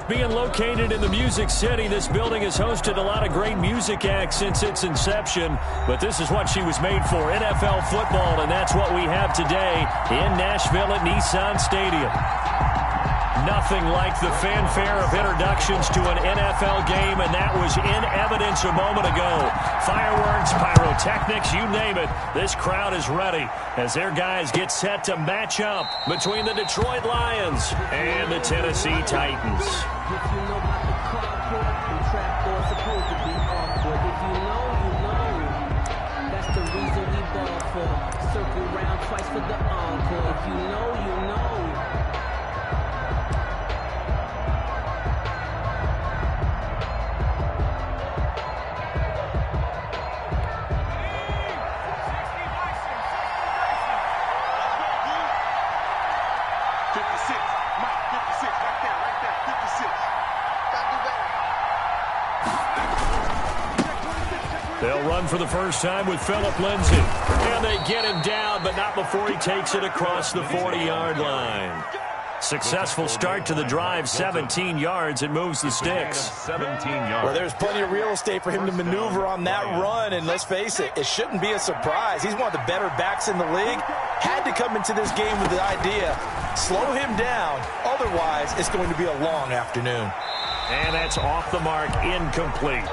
Being located in the Music City, this building has hosted a lot of great music acts since its inception, but this is what she was made for, NFL football, and that's what we have today in Nashville at Nissan Stadium. Nothing like the fanfare of introductions to an NFL game, and that was in evidence a moment ago. Fireworks, pyrotechnics, you name it. This crowd is ready as their guys get set to match up between the Detroit Lions and the Tennessee Titans. If you know about the carport and trapdoor supposed to be awkward. If you know, you know. That's the reason we ball for. Circle round twice for the encore. If you know, you know. They'll run for the first time with Phillip Lindsay. And they get him down, but not before he takes it across the 40-yard line. Successful start to the drive, 17 yards. It moves the sticks. 17 yards. Well, there's plenty of real estate for him to maneuver on that run, and let's face it, it shouldn't be a surprise. He's one of the better backs in the league. Had to come into this game with the idea, slow him down. Otherwise, it's going to be a long afternoon. And that's off the mark, incomplete.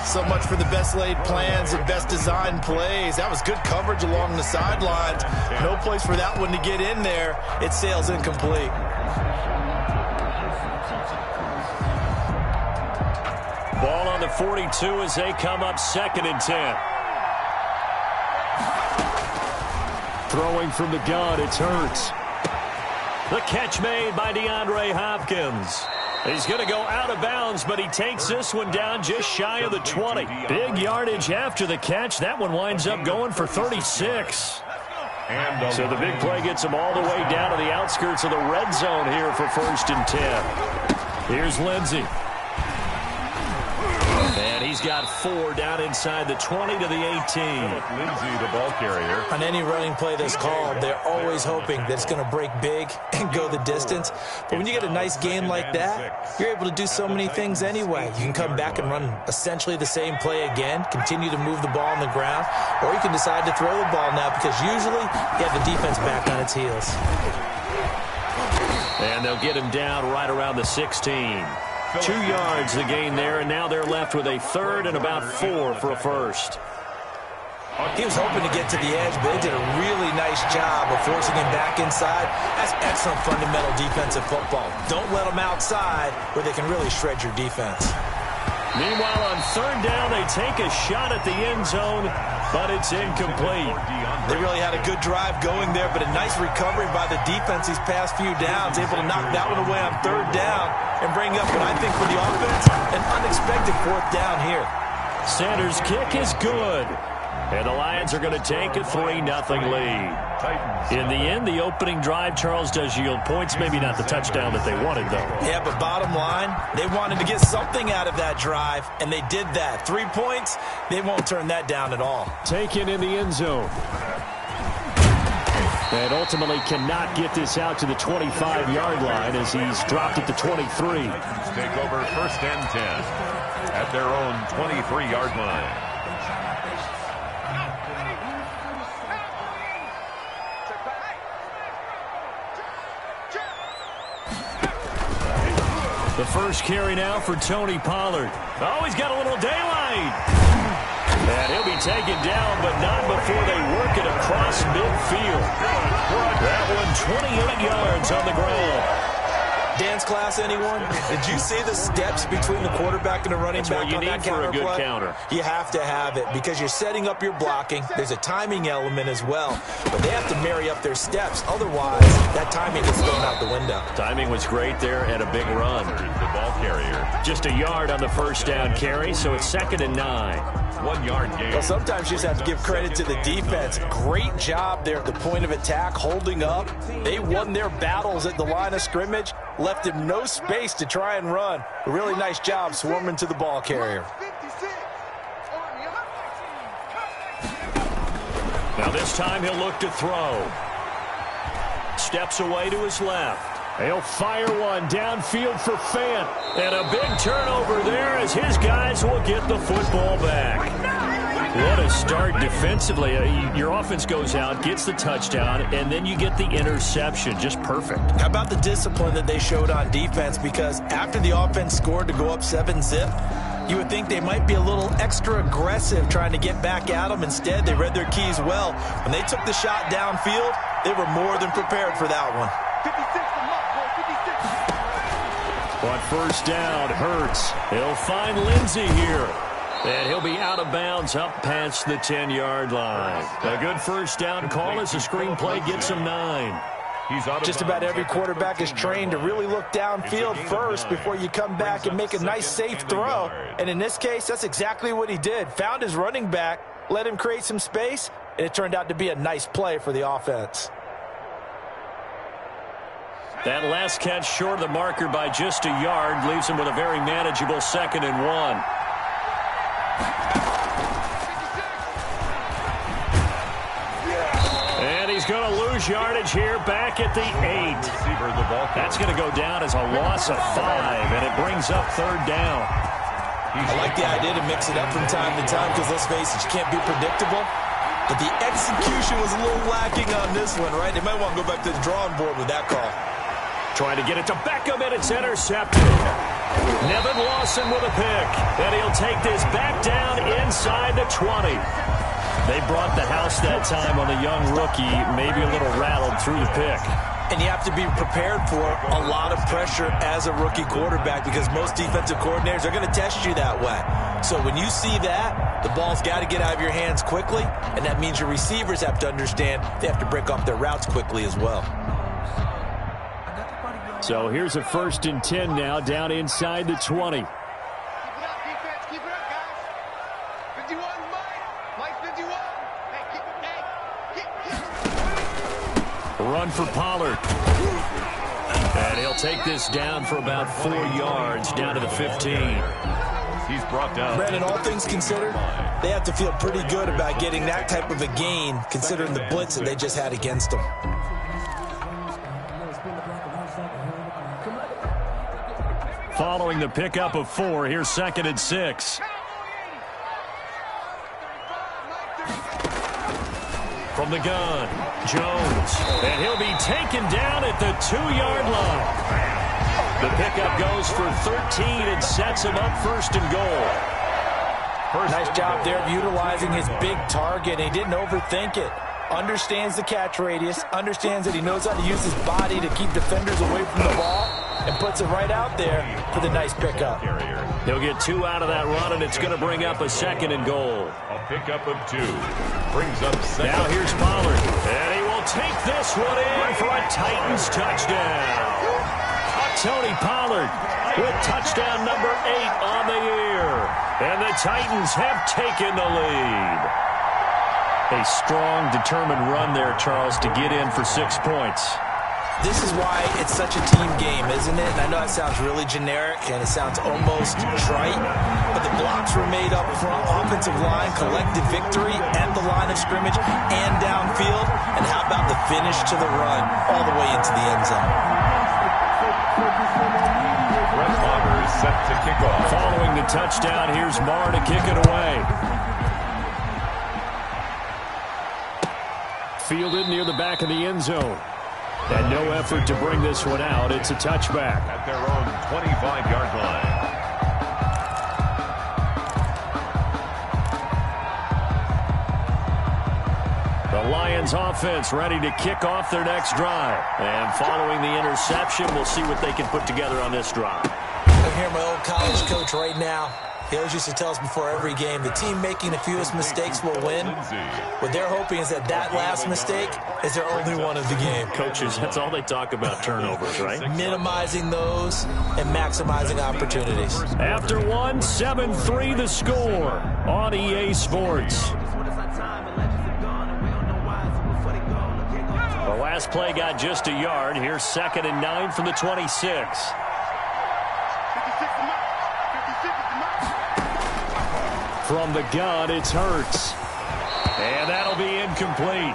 So much for the best laid plans and best designed plays. That was good coverage along the sidelines. No place for that one to get in there. It sails incomplete. Ball on the 42 as they come up 2nd and 10. Throwing from the gun, it's Hurts. The catch made by DeAndre Hopkins. He's going to go out of bounds, but he takes this one down just shy of the 20. Big yardage after the catch. That one winds up going for 36. So the big play gets him all the way down to the outskirts of the red zone here for 1st and 10. Here's Lindsay. And he's got 4 down inside the 20 to the 18. Lindsay, the ball carrier. On any running play that's called, they're always hoping that it's going to break big and go the distance. But when you get a nice game like that, you're able to do so many things anyway. You can come back and run essentially the same play again, continue to move the ball on the ground, or you can decide to throw the ball now because usually you have the defense back on its heels. And they'll get him down right around the 16. 2 yards the gain there, and now they're left with a 3rd and about 4 for a first. He was hoping to get to the edge, but they did a really nice job of forcing him back inside. That's excellent fundamental defensive football. Don't let them outside where they can really shred your defense. Meanwhile, on 3rd down, they take a shot at the end zone, but it's incomplete. They really had a good drive going there, but a nice recovery by the defense these past few downs, able to knock that one away on 3rd down and bring up what I think for the offense, an unexpected 4th down here. Sanders' kick is good. And the Lions are going to take a 3-0 lead. In the end, the opening drive, Charles, does yield points. Maybe not the touchdown that they wanted, though. Yeah, but bottom line, they wanted to get something out of that drive, and they did that. 3 points, they won't turn that down at all. Taken in the end zone. And ultimately cannot get this out to the 25-yard line as he's dropped at the 23. Take over 1st and 10 at their own 23-yard line. The first carry now for Tony Pollard. Oh, he's got a little daylight. And he'll be taken down, but not before they work it across midfield. That one 28 yards on the ground. Dance class, anyone? Did you see the steps between the quarterback and the running back on that counter play? That's what you need for a good counter. You have to have it because you're setting up your blocking. There's a timing element as well, but they have to marry up their steps. Otherwise, that timing gets thrown out the window. Timing was great there and a big run. The ball carrier. Just a yard on the first down carry, so it's 2nd and 9. 1 yard gain. Well, sometimes you just have to give credit to the defense. Great job there at the point of attack, holding up. They won their battles at the line of scrimmage, left him no space to try and run. A really nice job swarming to the ball carrier. Now this time he'll look to throw. Steps away to his left. He'll fire one downfield for Fant. And a big turnover there as his guys will get the football back. What a start defensively. Your offense goes out, gets the touchdown, and then you get the interception. Just perfect. How about the discipline that they showed on defense? Because after the offense scored to go up 7-zip, you would think they might be a little extra aggressive trying to get back at them. Instead, they read their keys well. When they took the shot downfield, they were more than prepared for that one. 56. On first down, Hurts. He'll find Lindsey here. And he'll be out of bounds up past the 10-yard line. A good first down call as the screenplay gets him 9. Just about every quarterback is trained to really look downfield first before you come back and make a nice, safe throw. And in this case, that's exactly what he did. Found his running back, let him create some space, and it turned out to be a nice play for the offense. That last catch short of the marker by just a yard leaves him with a very manageable 2nd and 1. And he's going to lose yardage here back at the 8. That's going to go down as a loss of 5, and it brings up 3rd down. I like the idea to mix it up from time to time because, let's face it, you can't be predictable. But the execution was a little lacking on this one, right? They might want to go back to the drawing board with that call. Trying to get it to Beckham, and it's intercepted. Nevin Lawson with a pick, and he'll take this back down inside the 20. They brought the house that time on the young rookie, maybe a little rattled through the pick. And you have to be prepared for a lot of pressure as a rookie quarterback because most defensive coordinators are going to test you that way. So when you see that, the ball's got to get out of your hands quickly, and that means your receivers have to understand they have to break off their routes quickly as well. So here's a 1st and 10 now, down inside the 20. Keep it up, defense. Keep it up, guys. 51, Mike 51. Hey, Run for Pollard. And he'll take this down for about 4 yards, down to the 15. He's brought down. Brandon, all things considered, they have to feel pretty good about getting that type of a gain, considering the blitz that they just had against them. Following the pickup of 4, here's 2nd and 6. From the gun, Jones. And he'll be taken down at the 2-yard line. The pickup goes for 13 and sets him up 1st and goal. Nice job there of utilizing his big target. He didn't overthink it. Understands the catch radius, understands that he knows how to use his body to keep defenders away from the ball, and puts it right out there for the nice pickup. He'll get 2 out of that run, and it's going to bring up a 2nd and goal. A pickup of 2. Brings up 2nd. Now here's Pollard, and he will take this one in for a Titans touchdown. Tony Pollard with touchdown number 8 on the year. And the Titans have taken the lead. A strong, determined run there, Charles, to get in for 6 points. This is why it's such a team game, isn't it? And I know it sounds really generic and it sounds almost trite, but the blocks were made up front, offensive line, collective victory at the line of scrimmage and downfield. And how about the finish to the run all the way into the end zone? Brett Maher is set to kick off. Following the touchdown, here's Maher to kick it away. Fielded near the back of the end zone. And no effort to bring this one out. It's a touchback. At their own 25-yard line. The Lions offense ready to kick off their next drive. And following the interception, we'll see what they can put together on this drive. I'm here, my old college coach right now. He always used to tell us before every game, the team making the fewest mistakes will win. What they're hoping is that that last mistake is their only one of the game. Coaches, that's all they talk about, turnovers, right? Minimizing those and maximizing opportunities. After 1, 7-3 the score on EA Sports. The last play got just a yard. Here's 2nd and 9 from the 26. From the gun, it's Hurts. And that'll be incomplete.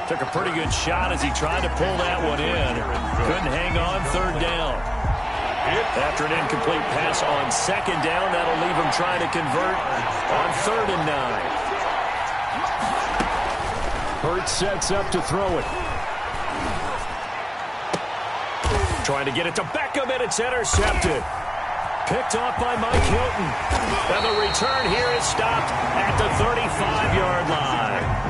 Took a pretty good shot as he tried to pull that one in. Couldn't hang on third down. After an incomplete pass on second down, that'll leave him trying to convert on 3rd and 9. Hurts sets up to throw it. Trying to get it to Beckham, and it's intercepted. Picked off by Mike Hilton. And the return here is stopped at the 35-yard line.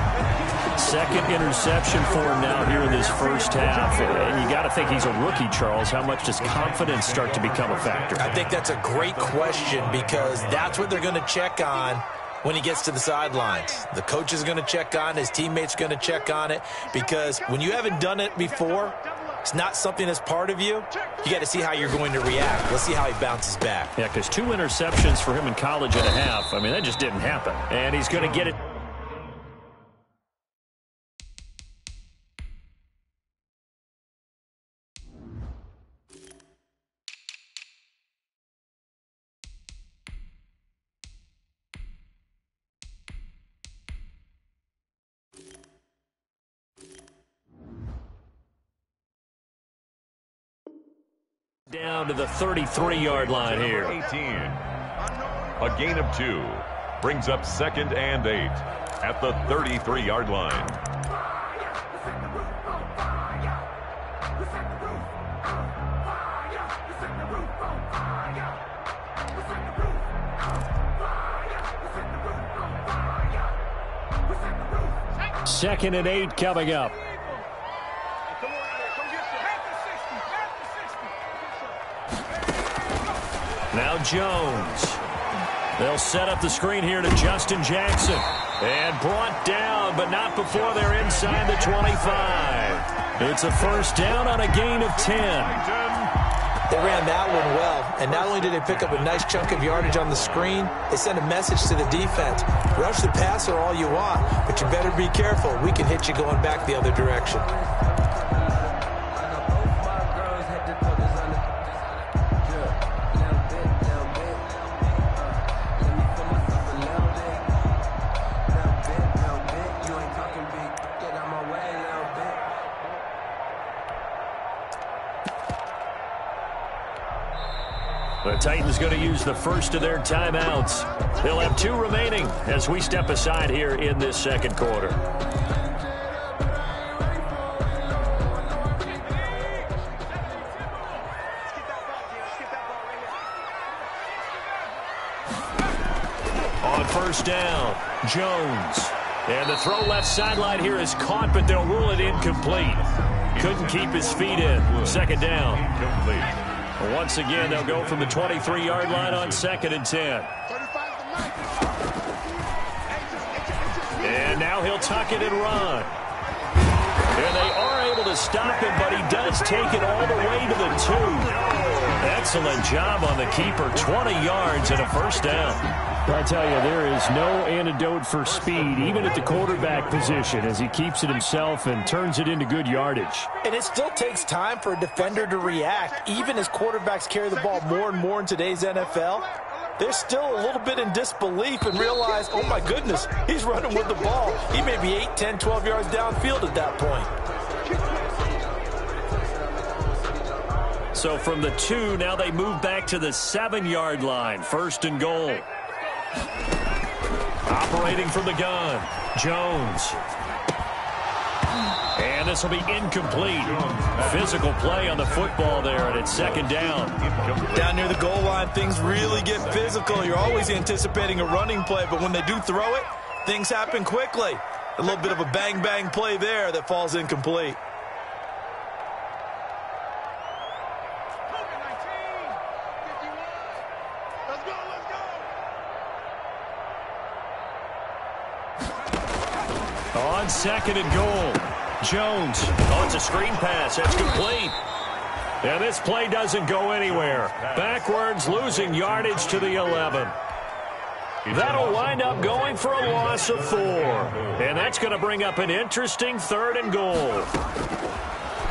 Second interception for him now here in this first half. And you got to think he's a rookie, Charles. How much does confidence start to become a factor? I think that's a great question because that's what they're going to check on when he gets to the sidelines. The coach is going to check on, his teammates are going to check on it, because when you haven't done it before, it's not something that's part of you. You got to see how you're going to react. Let's see how he bounces back. Yeah, because 2 interceptions for him in college and a half. I mean, that just didn't happen. And he's going to get it. Down to the 33-yard line here. 18. A gain of 2. Brings up 2nd and 8 at the 33-yard line. Second and 8 coming up. Now Jones. They'll set up the screen here to Justin Jackson. And brought down, but not before they're inside the 25. It's a first down on a gain of 10. They ran that one well, and not only did they pick up a nice chunk of yardage on the screen, they sent a message to the defense. Rush the passer all you want, but you better be careful. We can hit you going back the other direction. The Titans going to use the first of their timeouts. They'll have 2 remaining as we step aside here in this second quarter. On first down, Jones. And the throw left sideline here is caught, but they'll rule it incomplete. Couldn't keep his feet in. Second down. Incomplete. Once again, they'll go from the 23-yard line on 2nd and 10. And now he'll tuck it and run. And they are able to stop him, but he does take it all the way to the 2. Excellent job on the keeper. 20 yards and a first down. I tell you, there is no antidote for speed, even at the quarterback position, as he keeps it himself and turns it into good yardage. And it still takes time for a defender to react. Even as quarterbacks carry the ball more and more in today's NFL, they're still a little bit in disbelief and realize, oh my goodness, he's running with the ball. He may be 8, 10, 12 yards downfield at that point. So from the 2, now they move back to the 7-yard line. First and goal. Operating from the gun, Jones. And this will be incomplete. Physical play on the football there, and it's second down. Down near the goal line, things really get physical. You're always anticipating a running play, but when they do throw it, things happen quickly. A little bit of a bang-bang play there that falls incomplete. On second and goal, Jones. Oh, it's a screen pass. That's complete. And this play doesn't go anywhere. Backwards, losing yardage to the 11. That'll wind up going for a loss of 4. And that's going to bring up an interesting 3rd and goal.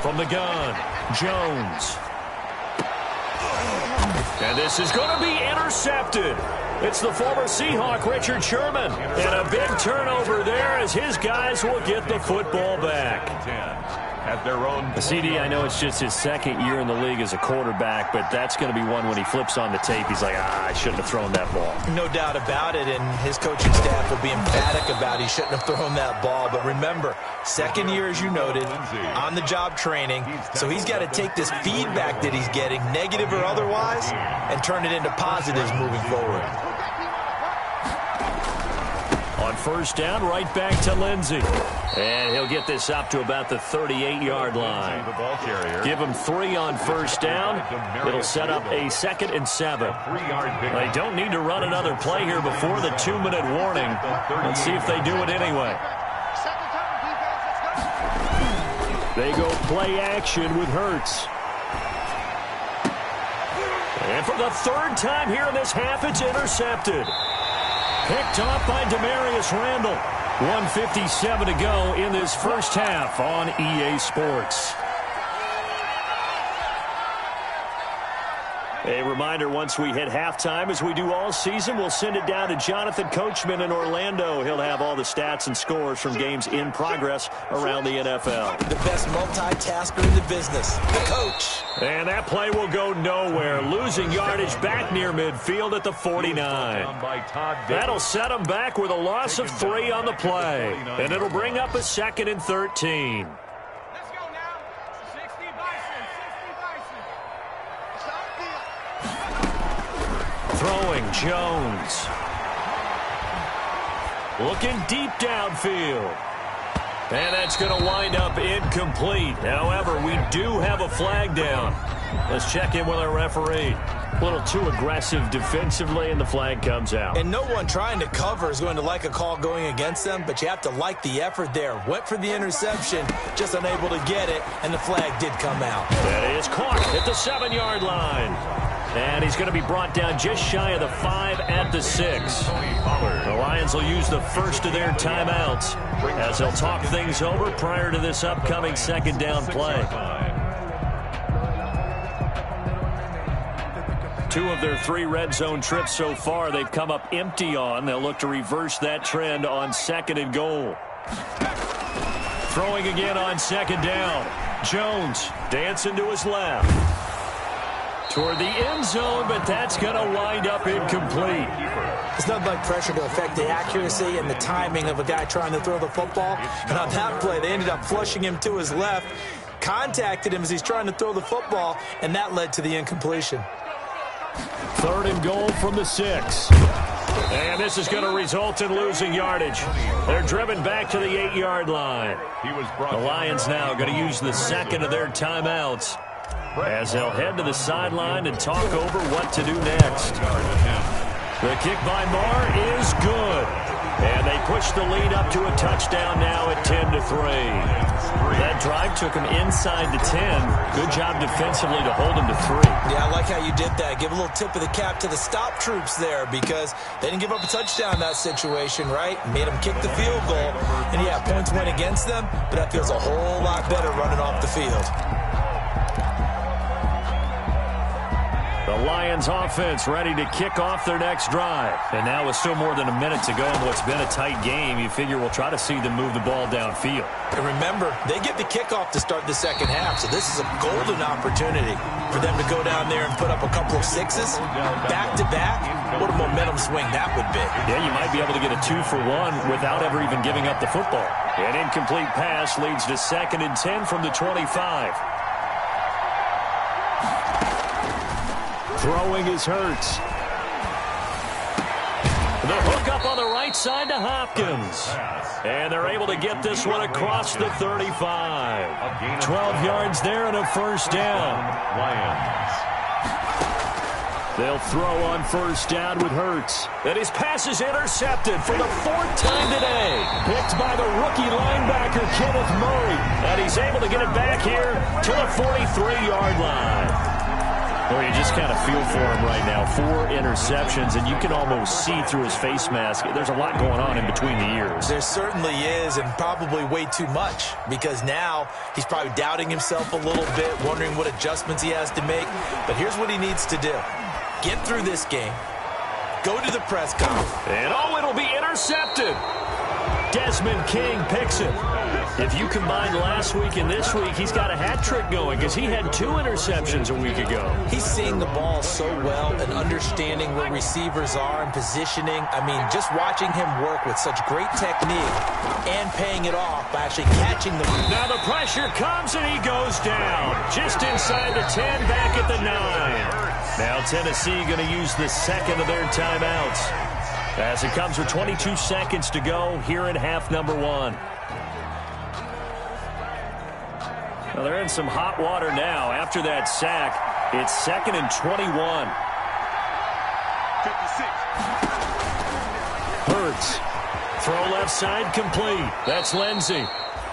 From the gun, Jones. And this is going to be intercepted. It's the former Seahawk, Richard Sherman. And a big turnover there as his guys will get the football back. at their own. CD, I know it's just his second year in the league as a quarterback, but that's going to be one when he flips on the tape. He's like, I shouldn't have thrown that ball. No doubt about it, and his coaching staff will be emphatic about he shouldn't have thrown that ball. But remember, second year, as you noted, on-the-job training, so he's got to take this feedback that he's getting, negative or otherwise, and turn it into positives moving forward. On first down, right back to Lindsey. And he'll get this up to about the 38-yard line. Give him 3 on first down. It'll set up a 2nd and 7. They don't need to run another play here before the 2-minute warning. Let's see if they do it anyway. They go play action with Hurts. And for the 3rd time here in this half, it's intercepted. Picked off by Demarius Randall. 1:57 to go in this first half on EA Sports. A reminder, once we hit halftime, as we do all season, we'll send it down to Jonathan Coachman in Orlando. He'll have all the stats and scores from games in progress around the NFL. The best multitasker in the business, the coach. And that play will go nowhere. Losing yardage back near midfield at the 49. That'll set them back with a loss of 3 on the play. And it'll bring up a 2nd and 13. Throwing, Jones. Looking deep downfield. And that's going to wind up incomplete. However, we do have a flag down. Let's check in with our referee. A little too aggressive defensively, and the flag comes out. And no one trying to cover is going to like a call going against them, but you have to like the effort there. Went for the interception, just unable to get it, and the flag did come out. That is caught at the 7-yard line. And he's going to be brought down just shy of the 5 at the 6. The Lions will use the first of their timeouts as they'll talk things over prior to this upcoming 2nd down play. 2 of their 3 red zone trips so far they've come up empty on. They'll look to reverse that trend on 2nd and goal. Throwing again on 2nd down. Jones dancing to his left. Toward the end zone, but that's going to wind up incomplete. It's nothing like pressure to affect the accuracy and the timing of a guy trying to throw the football. And on that play, they ended up flushing him to his left, contacted him as he's trying to throw the football, and that led to the incompletion. 3rd and goal from the 6. And this is going to result in losing yardage. They're driven back to the 8-yard line. The Lions now going to use the 2nd of their timeouts as they'll head to the sideline and talk over what to do next. The kick by Marr is good. And they push the lead up to a touchdown now at 10-3. That drive took him inside the 10. Good job defensively to hold him to 3. Yeah, I like how you did that. Give a little tip of the cap to the stop troops there because they didn't give up a touchdown in that situation, right? Made them kick the field goal. And, yeah, points went against them, but that feels a whole lot better running off the field. The Lions offense ready to kick off their next drive. And now with still more than a minute to go in what's been a tight game, you figure we'll try to see them move the ball downfield. And remember, they get the kickoff to start the 2nd half, so this is a golden opportunity for them to go down there and put up a couple of 6s back-to-back. What a momentum swing that would be. Yeah, you might be able to get a 2-for-1 without ever even giving up the football. An incomplete pass leads to 2nd and 10 from the 25. Throwing is Hurts. The hook up on the right side to Hopkins. And they're able to get this one across the 35. 12 yards there and a first down. They'll throw on first down with Hurts. And his pass is intercepted for the 4th time today. Picked by the rookie linebacker, Kenneth Murray. And he's able to get it back here to the 43-yard line. Well, you just kind of feel for him right now. 4 interceptions, and you can almost see through his face mask. There's a lot going on in between the ears. There certainly is, and probably way too much, because now he's probably doubting himself a little bit, wondering what adjustments he has to make. But here's what he needs to do. Get through this game. Go to the press conference. And it'll be intercepted. Desmond King picks it. If you combine last week and this week, he's got a hat trick going because he had 2 interceptions a week ago. He's seeing the ball so well and understanding where receivers are and positioning. I mean, just watching him work with such great technique and paying it off by actually catching the ball. Now the pressure comes and he goes down. Just inside the 10, back at the 9. Now Tennessee going to use the second of their timeouts as it comes with 22 seconds to go here in half number 1. Well, they're in some hot water now. After that sack, it's 2nd and 21. 56. Hurts. Throw left side complete. That's Lindsey.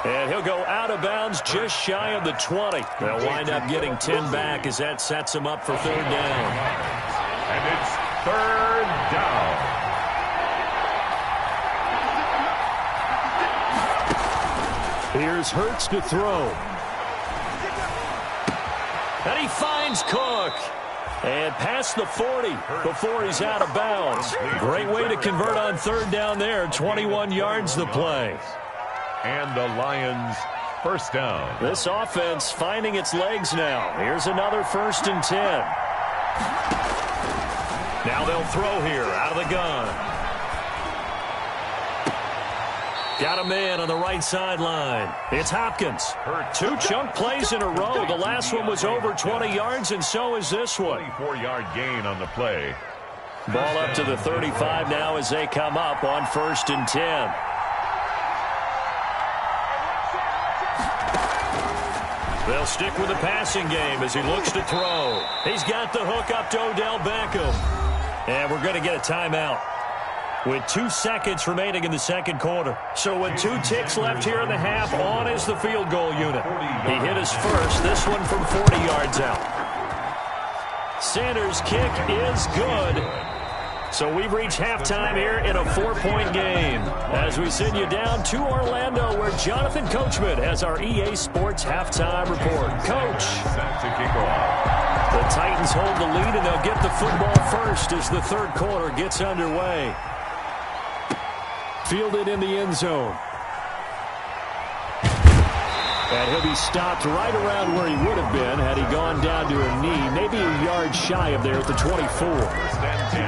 And he'll go out of bounds just shy of the 20. They'll wind up getting 10 back as that sets him up for 3rd down. And it's 3rd down. Here's Hurts to throw. And he finds Cook. And past the 40 before he's out of bounds. Great way to convert on 3rd down there. 21 yards the play. And the Lions 1st down. This offense finding its legs now. Here's another 1st and 10. Now they'll throw here out of the gun. Got a man on the right sideline. It's Hopkins. 2 chunk plays in a row. The last one was over 20 yards, and so is this one. 24-yard gain on the play. Ball up to the 35 now as they come up on 1st and 10. They'll stick with the passing game as he looks to throw. He's got the hook up to Odell Beckham. And we're going to get a timeout with 2 seconds remaining in the 2nd quarter. So with 2 ticks left here in the half, on is the field goal unit. He hit his first, this one from 40 yards out. Sanders' kick is good. So we've reached halftime here in a 4-point game as we send you down to Orlando where Jonathan Coachman has our EA Sports halftime report. Coach. Set to kick off. The Titans hold the lead and they'll get the football first as the 3rd quarter gets underway. Fielded in the end zone. And he'll be stopped right around where he would have been had he gone down to a knee, maybe a yard shy of there at the 24. 1st and 10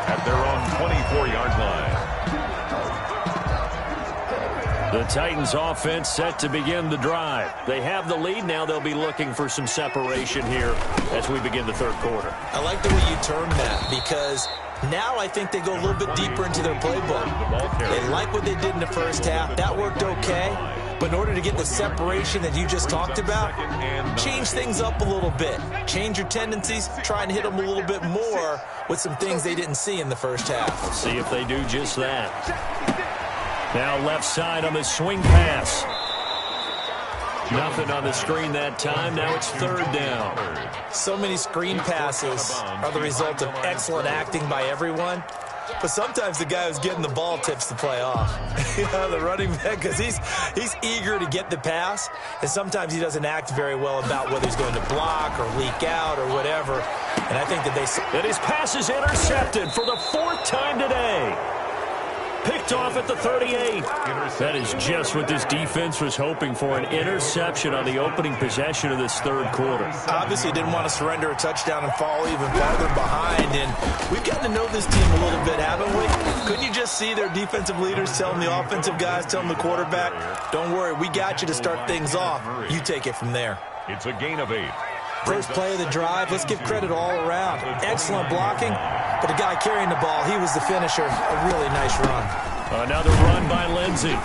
at their own 24-yard line. The Titans offense set to begin the drive. They have the lead. Now they'll be looking for some separation here as we begin the 3rd quarter. I like the way you term that because now I think they go a little bit deeper into their playbook. They like what they did in the 1st half. That worked okay. But in order to get the separation that you just talked about, change things up a little bit. Change your tendencies, try and hit them a little bit more with some things they didn't see in the 1st half. Let's see if they do just that. Now left side on the swing pass. Nothing on the screen that time. Now it's 3rd down. So many screen passes are the result of excellent acting by everyone. But sometimes the guy who's getting the ball tips the play off. You know, the running back, because he's eager to get the pass, and sometimes he doesn't act very well about whether he's going to block or leak out or whatever. And I think that And his pass is intercepted for the 4th time today. Picked off at the 38. That is just what this defense was hoping for, an interception on the opening possession of this 3rd quarter. Obviously didn't want to surrender a touchdown and fall even farther behind, and we've gotten to know this team a little bit, haven't we? Couldn't you just see their defensive leaders telling the offensive guys, telling the quarterback, don't worry, we got you to start things off. You take it from there. It's a gain of 8. First play of the drive, let's give credit all around. Excellent blocking, but the guy carrying the ball, he was the finisher. A really nice run. Another run by Lindsey.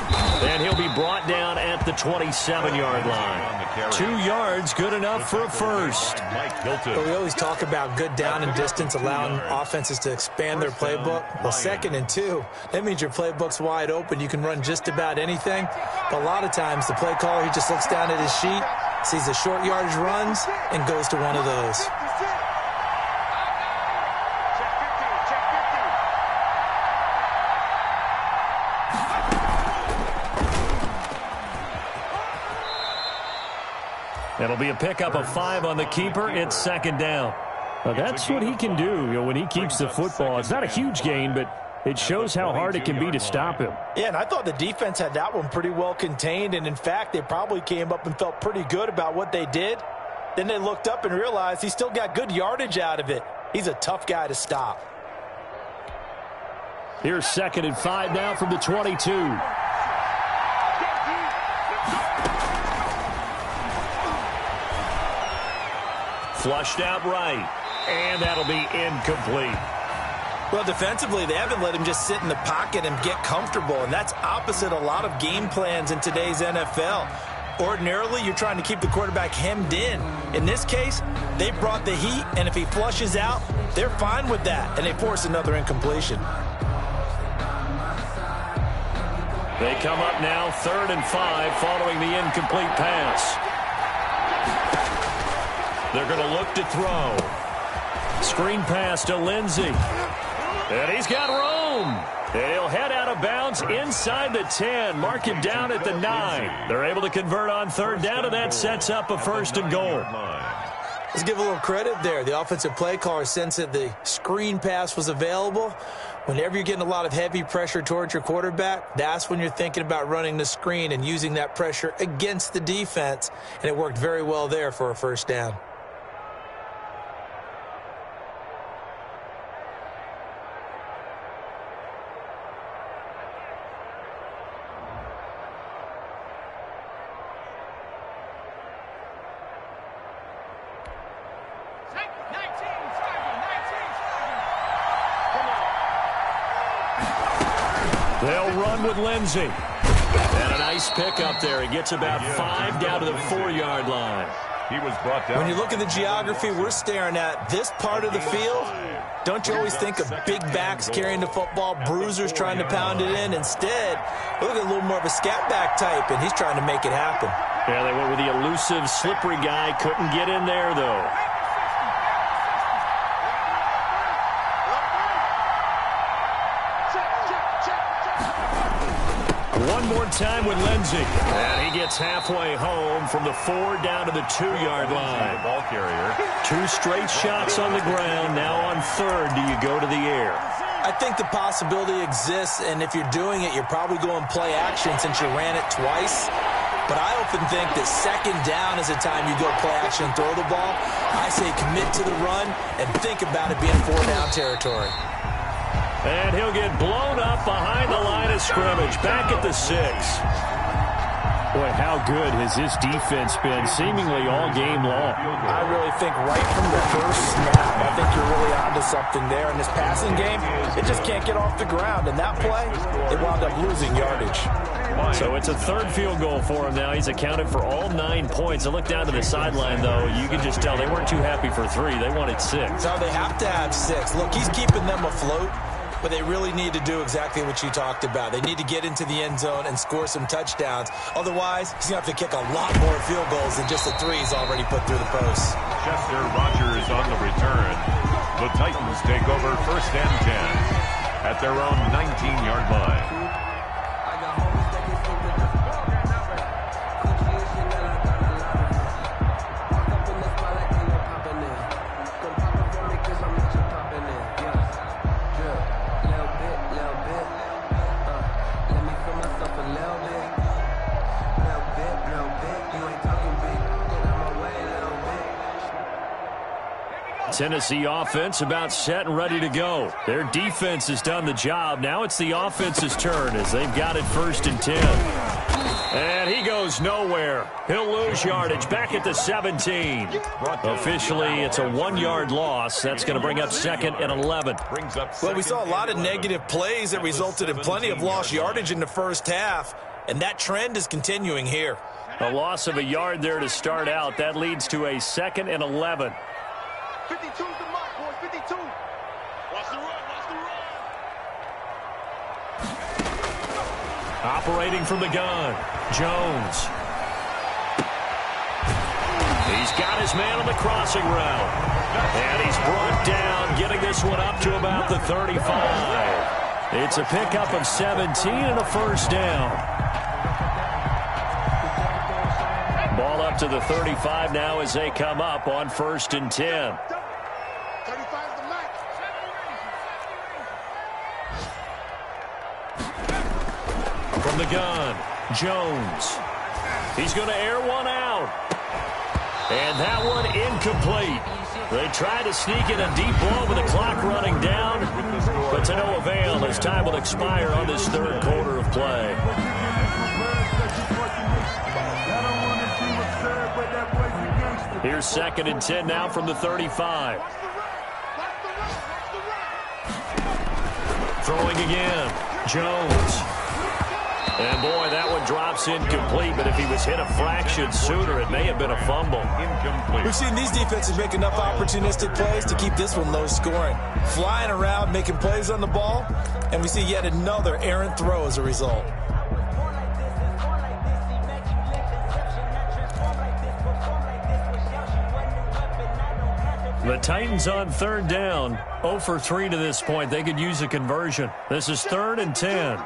And he'll be brought down at the 27-yard line. 2 yards, good enough for a first. But we always talk about good down and distance, allowing offenses to expand their playbook. Well, 2nd and 2, that means your playbook's wide open. You can run just about anything. But a lot of times, the play caller, he just looks down at his sheet, sees the short yardage runs, and goes to one of those. It'll be a pickup of 5 on the keeper. It's 2nd down. Well, that's what he can do, when he keeps the football. It's not a huge gain, but It shows how hard it can be to stop him. Yeah, and I thought the defense had that one pretty well contained, and in fact, they probably came up and felt pretty good about what they did. Then they looked up and realized he still got good yardage out of it. He's a tough guy to stop. Here's 2nd and 5 now from the 22. Flushed out right, and that'll be incomplete. Well, defensively, they haven't let him just sit in the pocket and get comfortable, and that's opposite a lot of game plans in today's NFL. Ordinarily, you're trying to keep the quarterback hemmed in. In this case, they brought the heat, and if he flushes out, they're fine with that, and they force another incompletion. They come up now 3rd and 5 following the incomplete pass. They're going to look to throw. Screen pass to Lindsey. And he's got room. And he'll head out of bounds inside the 10. Mark him down at the 9. They're able to convert on 3rd down, and that sets up a 1st and goal. Let's give a little credit there. The offensive play caller sensed that the screen pass was available. Whenever you're getting a lot of heavy pressure towards your quarterback, that's when you're thinking about running the screen and using that pressure against the defense. And it worked very well there for a 1st down. They'll run with Lindsey. And a nice pickup there. He gets about 5 down to the 4-yard line. He was brought down. When you look at the geography we're staring at, this part of the field, don't you always think of big backs carrying the football, bruisers trying to pound it in? Instead, look at a little more of a scat back type, and he's trying to make it happen. Yeah, they went with the elusive, slippery guy. Couldn't get in there, though. One more time with Lindsey. And he gets halfway home from the 4 down to the 2-yard line. Ball carrier. 2 straight shots on the ground. Now on 3rd, do you go to the air? I think the possibility exists, and if you're doing it, you're probably going play action since you ran it twice. But I often think that 2nd down is the time you go play action and throw the ball. I say commit to the run and think about it being 4-down territory. And he'll get blown up behind the line of scrimmage, back at the 6. Boy, how good has this defense been seemingly all game long? I really think right from the first snap, I think you're really onto something there. In this passing game, it just can't get off the ground. In that play, they wound up losing yardage. So it's a 3rd field goal for him now. He's accounted for all 9 points. I look down to the sideline, though. You can just tell they weren't too happy for 3. They wanted 6. No, they have to have 6. Look, he's keeping them afloat. But they really need to do exactly what you talked about. They need to get into the end zone and score some touchdowns. Otherwise, he's going to have to kick a lot more field goals than just the 3 he's already put through the post. Chester Rogers on the return. The Titans take over 1st and 10 at their own 19-yard line. Tennessee offense about set and ready to go. Their defense has done the job. Now it's the offense's turn as they've got it 1st and 10. And he goes nowhere. He'll lose yardage back at the 17. Officially, it's a 1-yard loss. That's going to bring up 2nd and 11. Well, we saw a lot of negative plays that resulted in plenty of lost yardage in the first half, and that trend is continuing here. A loss of a yard there to start out. That leads to a 2nd and 11. 52's the mark, boys. 52. Watch the run. Watch the run. Operating from the gun, Jones. He's got his man on the crossing route. And he's brought down, getting this one up to about the 35. It's a pickup of 17 and a 1st down. Ball up to the 35 now as they come up on 1st and 10. 35's the mark. From the gun, Jones. He's going to air one out. And that one incomplete. They tried to sneak in a deep ball with the clock running down, but to no avail as time will expire on this third quarter of play. Here's 2nd and 10 now from the 35. Throwing again, Jones. And, boy, that one drops incomplete, but if he was hit a fraction sooner, it may have been a fumble. Incomplete. We've seen these defenses make enough opportunistic plays to keep this one low scoring. Flying around, making plays on the ball, and we see yet another errant throw as a result. The Titans on 3rd down, 0 for 3 to this point. They could use a conversion. This is 3rd and 10.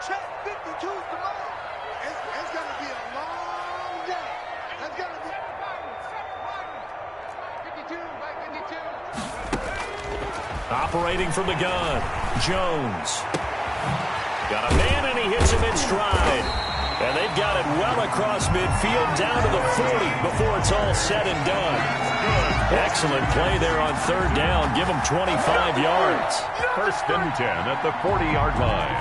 Check 52's the ball. It's going to be a long day. That's going to be 52 by 52. Operating from the gun, Jones. Got a man, and he hits him in stride. And they've got it well across midfield, down to the 40 before it's all said and done. Excellent play there on 3rd down. Give them 25 yards. 1st and 10 at the 40-yard line.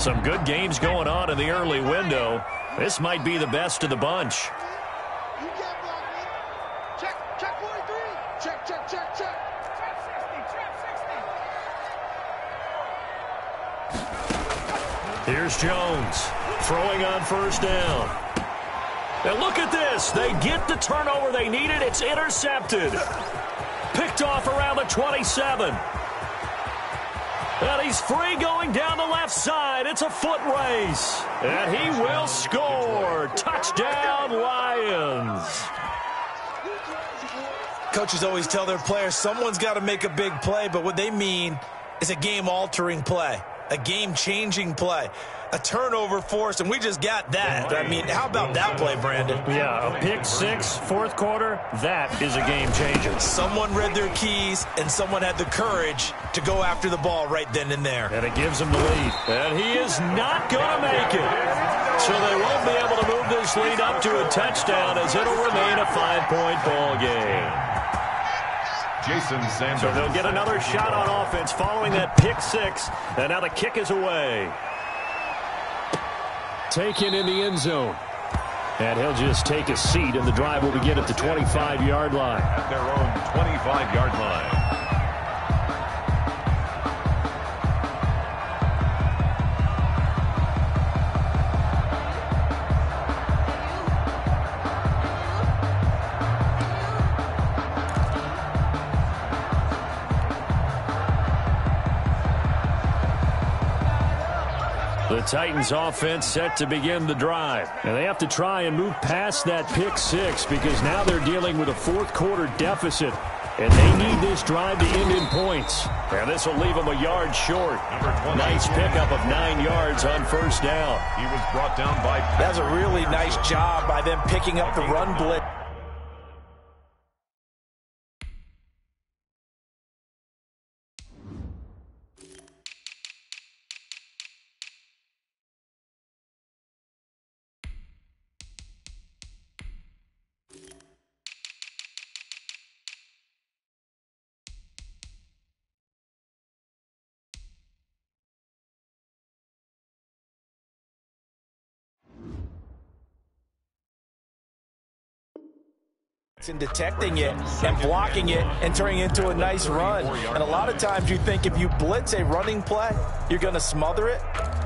Some good games going on in the early window. This might be the best of the bunch. You can't block me. Check 43. Check. Check 60. Check 60. Here's Jones throwing on 1st down. And look at this. They get the turnover they needed. It's intercepted. Picked off around the 27. And he's free going down the left side. It's a foot race. And he will score. Touchdown, Lions. Coaches always tell their players someone's got to make a big play, but what they mean is a game-altering play, a game-changing play, a turnover forced, and we just got that. I mean, how about that play, Brandon? Yeah, a pick six, 4th quarter, that is a game changer. Someone read their keys, and someone had the courage to go after the ball right then and there. And it gives him the lead. And he is not going to make it. So they won't be able to move this lead up to a touchdown as it'll remain a 5-point ball game. Jason Sanders. So they'll get another shot on offense following that pick six. And now the kick is away. Taken in the end zone. And he'll just take a seat, and the drive will begin at the 25-yard line. At their own 25-yard line. The Titans offense set to begin the drive. And they have to try and move past that pick six because now they're dealing with a 4th quarter deficit. And they need this drive to end in points. And this will leave them a yard short. Nice pickup of 9 yards on 1st down. He was brought down by... That's a really nice job by them picking up the run blitz. And detecting it and blocking it and turning it into a nice run. And a lot of times you think if you blitz a running play, you're going to smother it.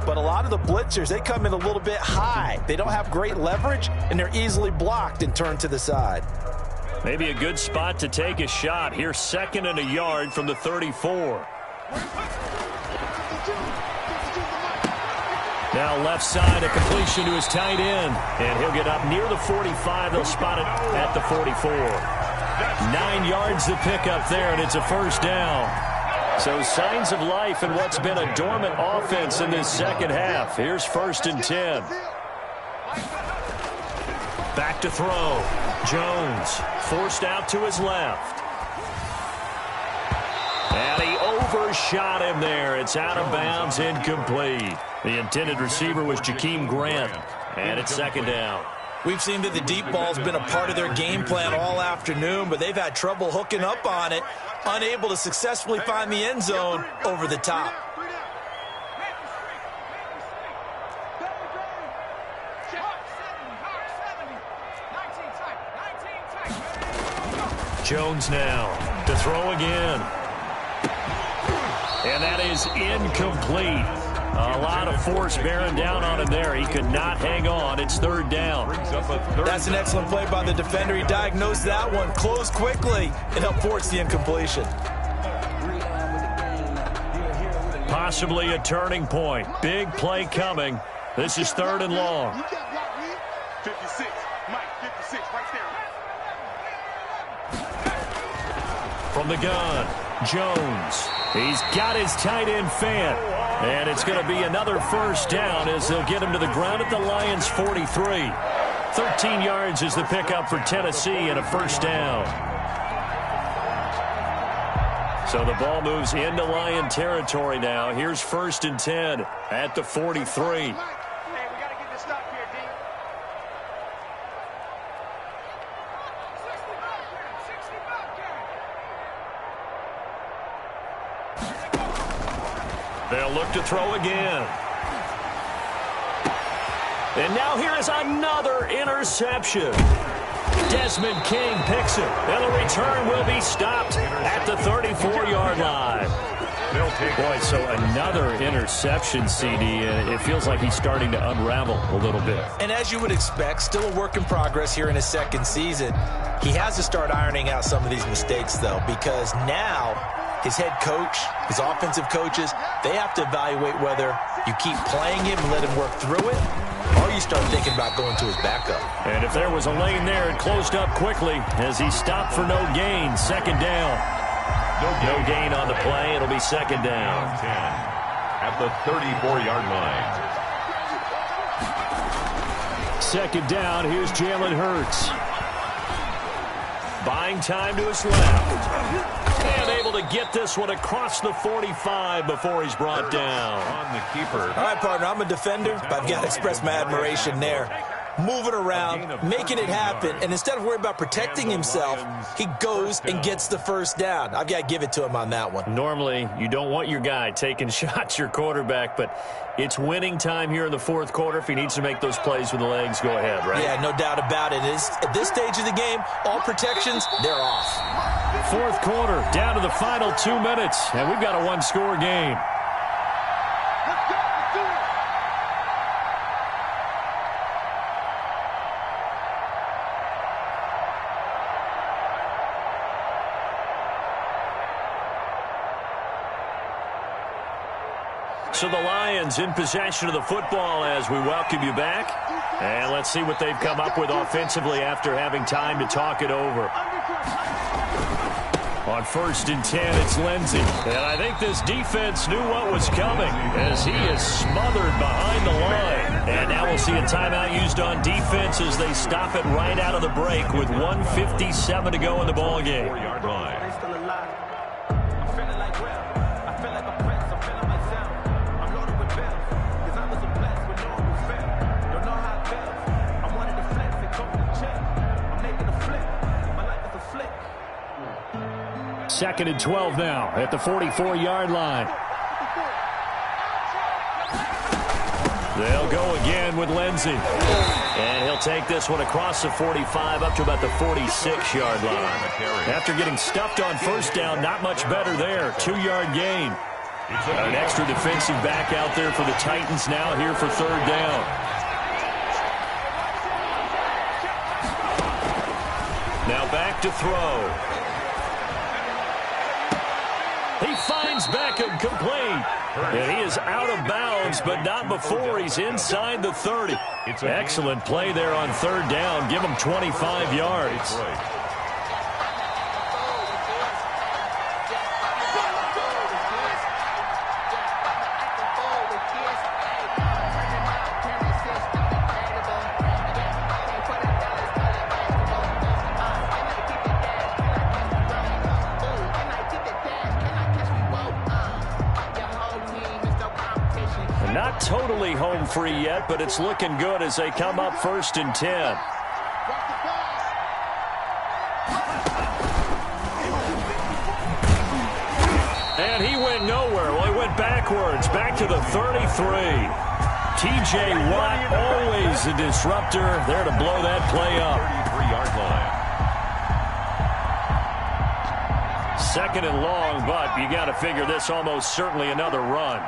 But a lot of the blitzers, they come in a little bit high. They don't have great leverage, and they're easily blocked and turned to the side. Maybe a good spot to take a shot. Here's 2nd and a yard from the 34. Now left side, a completion to his tight end. And he'll get up near the 45. They'll spot it at the 44. 9 yards to pick up there, and it's a 1st down. So signs of life in what's been a dormant offense in this second half. Here's 1st and 10. Back to throw. Jones forced out to his left. And he overshot him there. It's out of bounds, incomplete. The intended receiver was Jakeem Grant, and it's second down. We've seen that the deep ball's been a part of their game plan all afternoon, but they've had trouble hooking up on it, unable to successfully find the end zone over the top. Jones now to throw again. And that is incomplete. A lot of force bearing down on him there. He could not hang on. It's third down. That's an excellent play by the defender. He diagnosed that one, closed quickly, and helped force the incompletion. Possibly a turning point. Big play coming. This is third and long. 56, Mike, 56, right there. From the gun, Jones. He's got his tight end Fant. And it's going to be another first down as they'll get him to the ground at the Lions' 43. 13 yards is the pickup for Tennessee and a first down. So the ball moves into Lion territory now. Here's first and 10 at the 43. They'll look to throw again. And now here is another interception. Desmond King picks it. And the return will be stopped at the 34-yard line. Boy, so another interception, CD. It feels like he's starting to unravel a little bit. And as you would expect, still a work in progress here in his second season. He has to start ironing out some of these mistakes, though, because now his head coach, his offensive coaches, they have to evaluate whether you keep playing him and let him work through it, or you start thinking about going to his backup. And if there was a lane there, it closed up quickly as he stopped for no gain. Second down. No gain on the play. It'll be second down. 10 at the 34-yard line. Second down. Here's Jalen Hurts. Buying time to his left. And able to get this one across the 45 before he's brought down. On the keeper. All right, partner, I'm a defender, but I've got to express my admiration there. Moving around, making it happen, and instead of worrying about protecting himself, he goes and gets the first down. I've got to give it to him on that one. Normally, you don't want your guy taking shots, your quarterback, but it's winning time here in the fourth quarter. If he needs to make those plays with the legs, go ahead, right? Yeah, no doubt about it. At this stage of the game, all protections, they're off. Fourth quarter, down to the final 2 minutes, and we've got a one-score game. So the Lions in possession of the football as we welcome you back. And let's see what they've come up with offensively after having time to talk it over. On first and 10, it's Lindsey. And I think this defense knew what was coming as he is smothered behind the line. And now we'll see a timeout used on defense as they stop it right out of the break with 1:57 to go in the ballgame. 4-yard line. Second and 12 now at the 44-yard line. They'll go again with Lindsey. And he'll take this one across the 45 up to about the 46-yard line. After getting stuffed on first down, not much better there. 2-yard gain. An extra defensive back out there for the Titans now here for third down. Now back to throw. He finds Beckham complete. And he is out of bounds, but not before he's inside the 30. Excellent play there on third down. Give him 25 yards. Not totally home free yet, but it's looking good as they come up 1st and 10. And he went nowhere. Well, he went backwards, back to the 33. T.J. Watt, always a disruptor, there to blow that play up. 33-yard line. 2nd and long, but you got to figure this almost certainly another run.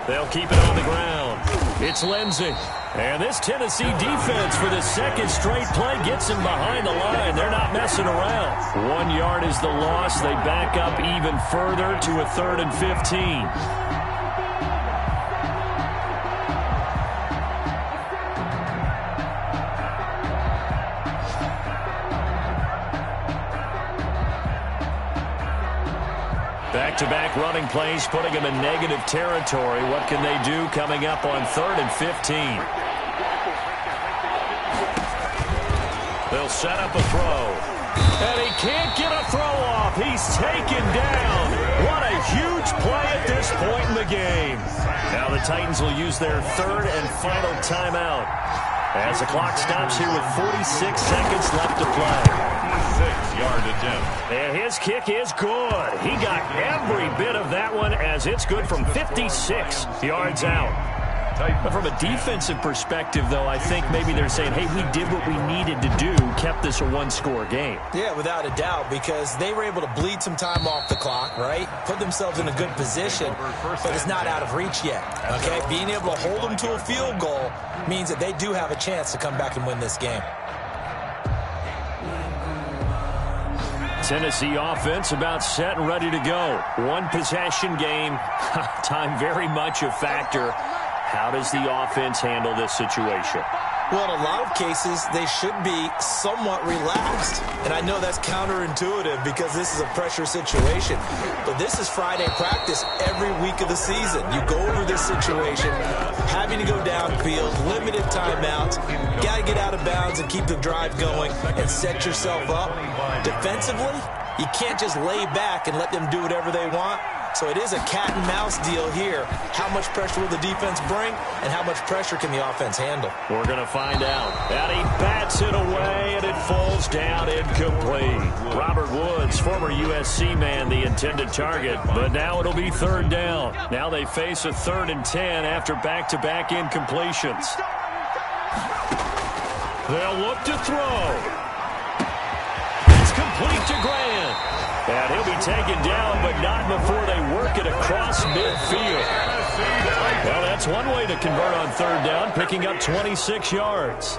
They'll keep it on the ground. It's Lindsey. And this Tennessee defense for the 2nd straight play gets him behind the line. They're not messing around. 1 yard is the loss. They back up even further to a 3rd and 15. Back-to-back running plays, putting them in negative territory. What can they do coming up on 3rd and 15? They'll set up a throw. And he can't get a throw off. He's taken down. What a huge play at this point in the game. Now the Titans will use their 3rd and final timeout as the clock stops here with 46 seconds left to play. 6-yard attempt. And his kick is good. He got every bit of that one as it's good from 56 yards out. But from a defensive perspective, though, I think maybe they're saying, hey, we did what we needed to do, kept this a one-score game. Yeah, without a doubt, because they were able to bleed some time off the clock, right? Put themselves in a good position, but it's not out of reach yet, okay? Being able to hold them to a field goal means that they do have a chance to come back and win this game. Tennessee offense about set and ready to go. One possession game. Time very much a factor. How does the offense handle this situation? Well, in a lot of cases, they should be somewhat relaxed. And I know that's counterintuitive because this is a pressure situation. But this is Friday practice every week of the season. You go over this situation, having to go downfield, limited timeouts. Got to get out of bounds and keep the drive going and set yourself up. Defensively, you can't just lay back and let them do whatever they want. So it is a cat and mouse deal here. How much pressure will the defense bring, and how much pressure can the offense handle? We're going to find out. And he bats it away, and it falls down incomplete. Robert Woods, former USC man, the intended target. But now it'll be 3rd down. Now they face a 3rd and 10 after back-to-back incompletions. They'll look to throw. It's complete to Grant. And he'll be taken down, but not before they work it across midfield. Well, that's one way to convert on 3rd down, picking up 26 yards.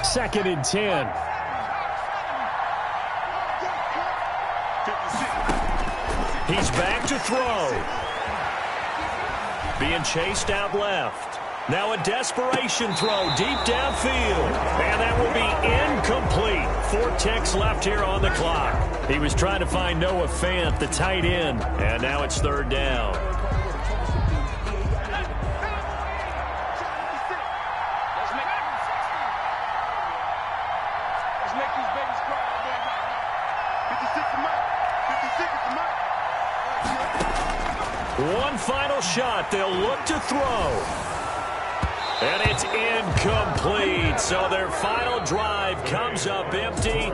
Second and 10. He's back to throw. Being chased out left. Now a desperation throw deep downfield. And that will be incomplete. 4 ticks left here on the clock. He was trying to find Noah Fant, the tight end. And now it's 3rd down. One final shot. They'll look to throw. And it's incomplete. So their final drive comes up empty.